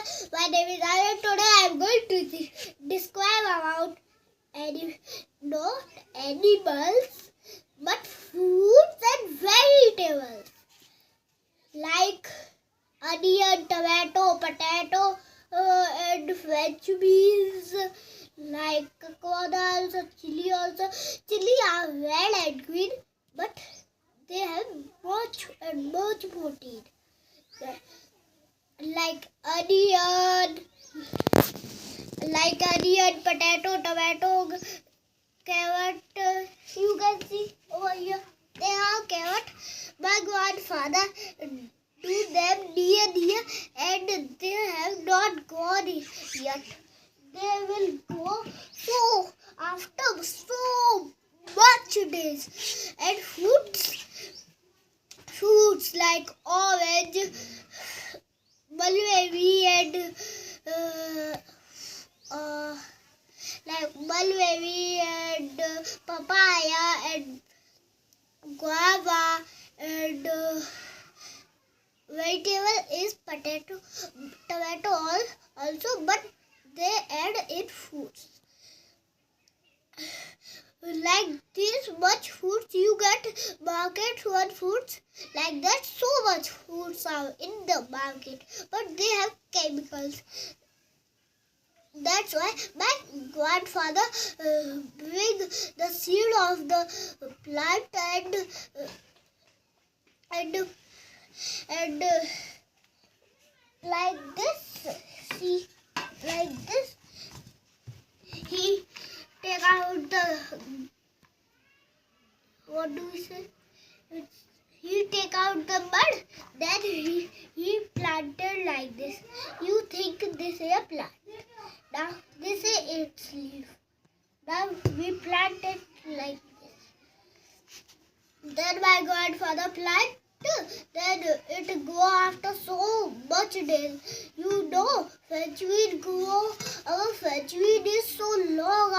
everyone, my name is Aryan. Today I am going to describe about not animals but fruits and vegetables like onion, tomato, potato and veggies like coconut, chili also. Chili are red and green but they have much protein. Like onion, potato, tomato, carrot. You can see over here, they are carrot. My grandfather do them near and they have not gone yet. They will go so after so much days. And fruits like orange, mulberry and papaya and guava and vegetable is tomato also, but they add in fruits. Like this much fruits you get market one fruits like that, so much fruits are in the market but they have chemicals. That's why my grandfather bring the seed of the plant and like this, see, like this he take out the, what do we say? He take out the mud, then he planted like this. You think this is a plant. Now this is its leaf. Now we plant it like this. Then my grandfather planted. Then it grow after so much days. You know, veggie grow. Our veggie is so long